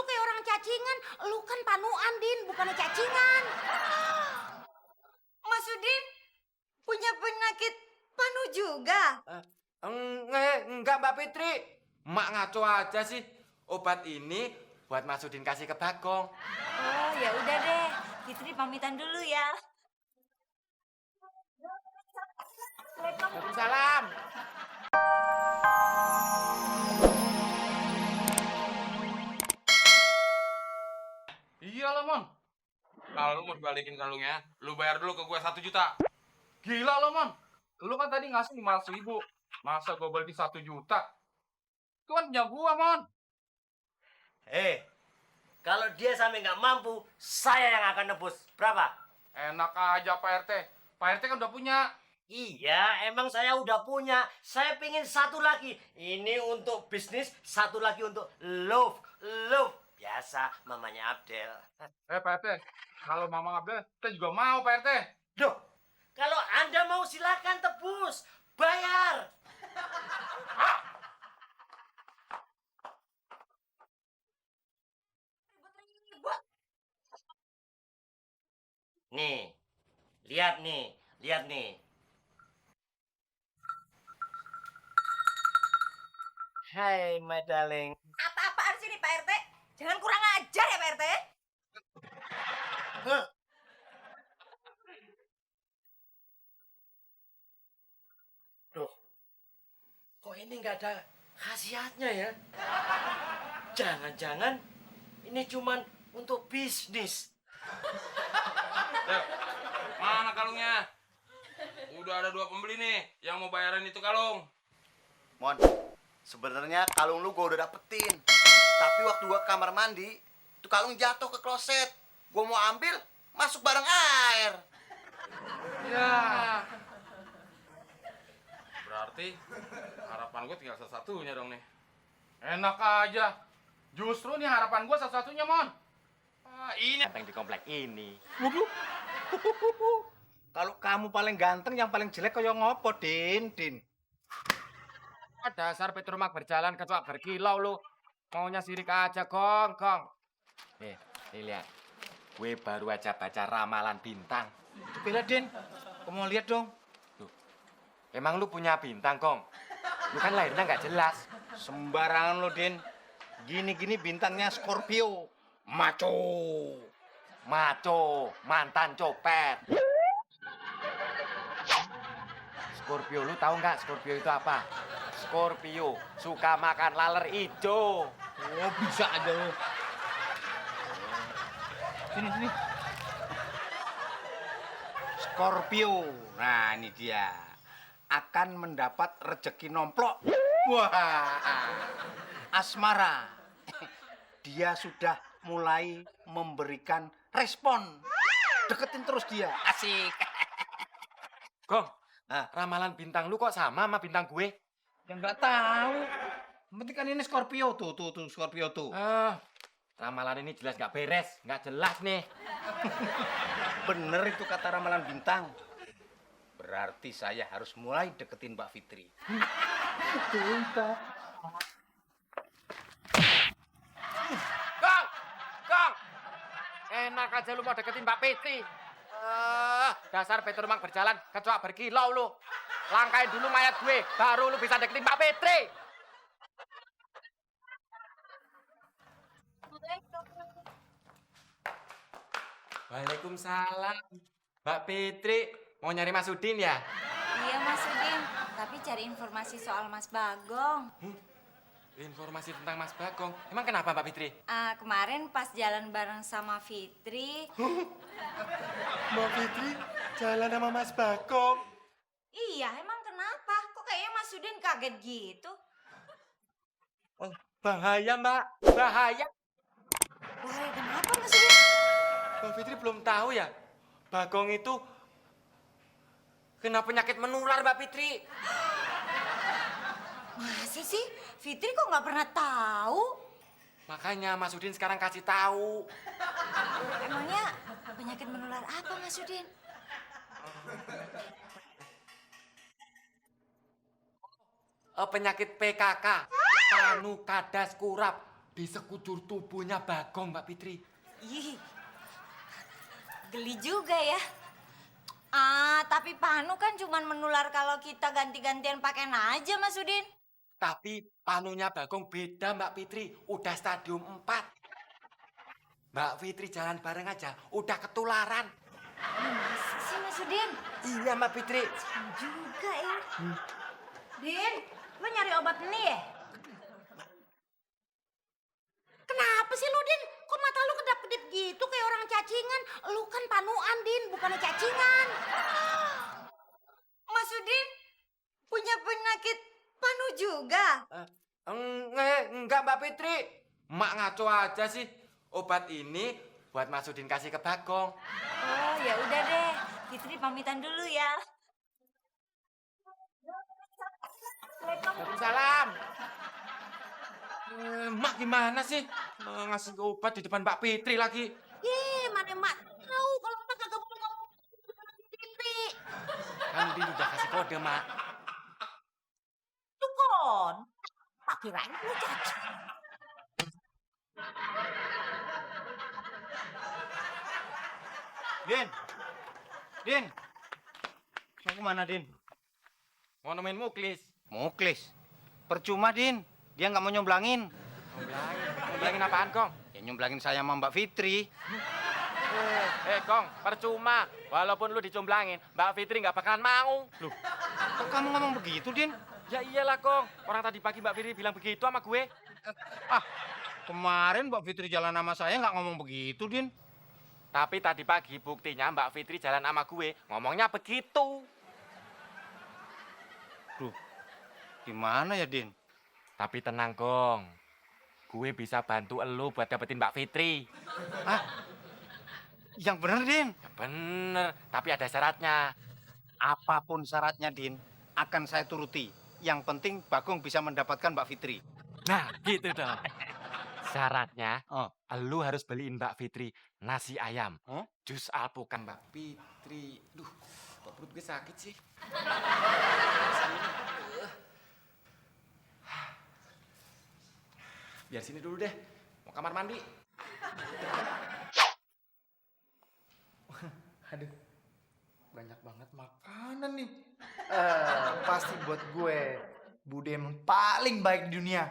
itu kayak orang cacingan. Lu kan panuan, Din, bukannya cacingan. Mas Udin punya penyakit panu juga. Enggak Mbak Fitri. Mak ngaco aja sih. Obat ini buat Mas Udin kasih ke Bagong. Oh, ya udah deh. Fitri pamitan dulu ya. Waalaikumsalam. Iya lah, Mon. Kalau lu mau balikin kalungnya, lu bayar dulu ke gue 1 juta. Gila lo, Mon. Lu kan tadi ngasih 500.000. Masa gue balikin 1 juta? Itu kan punya gua, Mon. Kalau dia sampai nggak mampu, saya yang akan nebus. Berapa? Enak aja Pak RT. Pak RT kan udah punya. Iya, emang saya udah punya. Saya pingin satu lagi. Ini untuk bisnis, satu lagi untuk love. Love. Biasa, mamanya Abdel. Pak RT, kalau Mama Abdel, kita juga mau Pak RT. Duh, kalau Anda mau silakan tebus. Bayar. Nih, lihat nih, lihat nih. Hai, my darling. Apa-apaan sih nih Pak RT? Jangan kurang ajar ya Pak RT. Hah? Duh, kok ini nggak ada khasiatnya ya? Jangan-jangan ini cuman untuk bisnis. Dep, mana kalungnya? Udah ada 2 pembeli nih yang mau bayaran itu kalung. Mon, sebenarnya kalung lu gua udah dapetin. Tapi waktu gua ke kamar mandi, itu kalung jatuh ke kloset. Gua mau ambil, masuk bareng air. Ya. Berarti harapan gue tinggal satu-satunya dong nih. Enak aja. Justru nih harapan gue satu-satunya, Mon. Ini Ganteng di komplek ini. Kalau kamu paling ganteng, yang paling jelek kaya ngopo, Din? Dasar Petromak berjalan kecoak berkilau lu. Maunya sirik aja, Gong. Nih lihat. Gue baru aja baca ramalan bintang. Bila, Din, kamu mau lihat dong. Emang lu punya bintang, Gong? Lu kan lahirnya nggak jelas. Sembarangan lo, Din. Gini-gini bintangnya Scorpio. Maco. Mantan copet. Scorpio, lu tahu nggak Scorpio itu apa? Scorpio suka makan laler ijo. Oh, bisa aja lo. Sini. Scorpio. Nah, ini dia. Akan mendapat rezeki nomplok. Wah. Asmara. Dia sudah mulai memberikan respon. Deketin terus dia. Asik. Gong, ramalan bintang lu kok sama bintang gue? Ya nggak tahu. Yang penting kan ini Scorpio tuh Scorpio tuh. Ramalan ini jelas nggak beres, nggak jelas nih. Bener itu kata ramalan bintang. Berarti saya harus mulai deketin Mbak Fitri. Gong! Enak aja lu mau deketin Mbak Fitri. Dasar Petromak berjalan kecoak berkilau lu. Langkain dulu mayat gue, baru lu bisa deketin Mbak Fitri. Waalaikumsalam. Mbak Fitri, mau nyari Mas Udin ya? Iya Mas Udin, tapi cari informasi soal Mas Bagong. Informasi tentang Mas Bagong. Emang kenapa Mbak Fitri? Kemarin pas jalan bareng sama Fitri. Mbak Fitri jalan sama Mas Bagong. Iya, emang kenapa? Kok kayaknya Mas Udin kaget gitu? Bahaya Mbak, bahaya. Bahaya kenapa Mas Udin? Mbak Fitri belum tahu ya? Bagong itu kena penyakit menular Mbak Fitri. Masa sih? Fitri kok nggak pernah tahu? Makanya Mas Udin sekarang kasih tahu. Emangnya penyakit menular apa Mas Udin? Penyakit PKK, panu kadas kurap, di sekujur tubuhnya Bagong, Mbak Fitri. Ih, geli juga ya. Tapi Panu kan cuma menular kalau kita ganti-gantian pakaian aja, Mas Udin. Tapi panunya Bagong beda, Mbak Fitri. Udah stadium 4. Mbak Fitri jalan bareng aja, udah ketularan. Masa sih, Mas Udin? Iya, Mbak Fitri. Juga ya. Din, lu nyari obat ini ya? Kenapa sih lu, Din? Kok mata lu kedap-kedip gitu kayak orang cacingan? Lu kan panuan, Din, bukannya cacingan. Mas Udin punya penyakit Panu juga? Enggak, Mbak Fitri. Mak ngaco aja sih. Obat ini buat Mas Udin kasih ke Bagong. Oh, ya udah deh. Fitri pamitan dulu ya. Waalaikumsalam. Mak gimana sih? Ngasih obat di depan Mbak Fitri lagi. Mana mak tahu kalau mak kagak boleh ngomong Fitri. Kan Din udah kasih kode, Mak. Tuh kon, tak kirain lu caci. Din, mau kemana Din? Mau nemuin Muklis. Muklis, percuma Din, dia nggak mau nyomblangin. Ngomongin apaan, Kong? Ya nyomblangin saya sama Mbak Fitri. Kong, percuma. Walaupun lu dicomblangin, Mbak Fitri nggak bakalan mau. Loh, kok kamu ngomong begitu Din? Ya iyalah, Kong. Orang tadi pagi Mbak Fitri bilang begitu sama gue. Kemarin Mbak Fitri jalan sama saya nggak ngomong begitu Din. Tapi tadi pagi buktinya Mbak Fitri jalan sama gue ngomongnya begitu. Duh, gimana ya Din? Tapi tenang, Kong. Gue bisa bantu elu buat dapetin Mbak Fitri. Yang bener Din. Ya bener, tapi ada syaratnya. Apapun syaratnya Din, akan saya turuti. Yang penting Bagong bisa mendapatkan Mbak Fitri. Nah, gitu dong. Syaratnya, Oh. elu harus beliin Mbak Fitri nasi ayam. Huh? Jus alpukat Mbak Fitri. Duh, kok perut gue sakit sih? Biar sini dulu deh, mau kamar mandi. Aduh, banyak banget makanan nih. Pasti buat gue. Bude emang paling baik di dunia.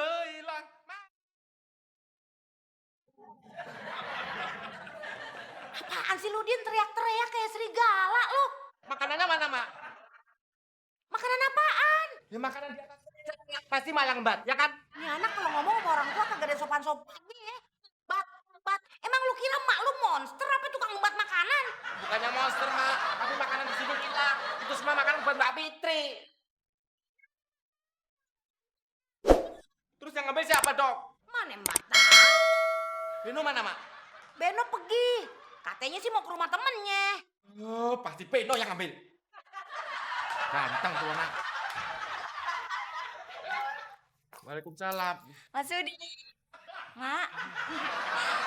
Hilang. Apaan sih lu, Din, teriak-teriak kayak serigala lu? Makanannya mana, Mak? Makanan apaan? Ya makanan di atas meja. Pasti malang bat, ya kan? Ini anak kalau ngomong sama orang tua kagak ada sopan-sopannya ya. Bat. Emang lu kira mak lu monster apa tukang ngembat makanan? Bukannya monster, Mak. Tapi makanan di sini hilang. Itu semua makanan buat Mbak Fitri. Terus yang ngambil siapa, Dok? Mana mak tahu? Beno mana, Mak? Beno pergi. Katanya sih mau ke rumah temennya. Oh, pasti Beno yang ngambil. Ganteng tuh, Mak. Waalaikumsalam. Mas Udin. Mak.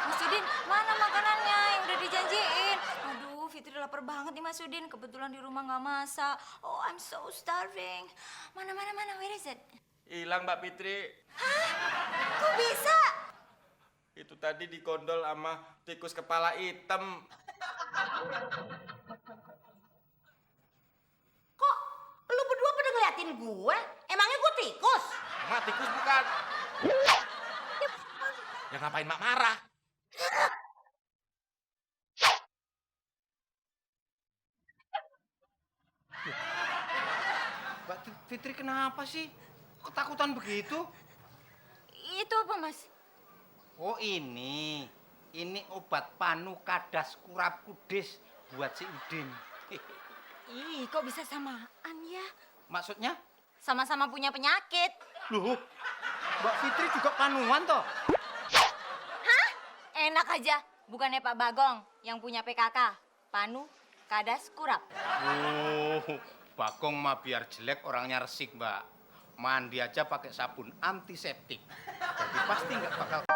Mas Udin, mana makanannya yang udah dijanjiin? Aduh, Fitri lapar banget nih Mas Udin. Kebetulan di rumah nggak masak. Oh, I'm so starving. Mana, where is it? Hilang, Mbak Fitri. Kok bisa? Itu tadi dikondol sama tikus kepala hitam. Kok lu berdua pada ngeliatin gue? Emangnya gue tikus? Mak, tikus bukan. Ya ngapain Mak marah? Mbak Fitri kenapa sih? Ketakutan begitu? Itu apa, Mas? Oh ini obat panu kadas kurap kudis buat si Udin. Ih, kok bisa samaan ya? Maksudnya? Sama-sama punya penyakit. Loh, Mbak Fitri juga panuan toh? Enak aja. Bukannya Pak Bagong yang punya PKK. Panu kadas kurap. Oh, Bagong mah biar jelek orangnya resik, Mbak. Mandi aja pakai sabun antiseptik. Jadi pasti nggak bakal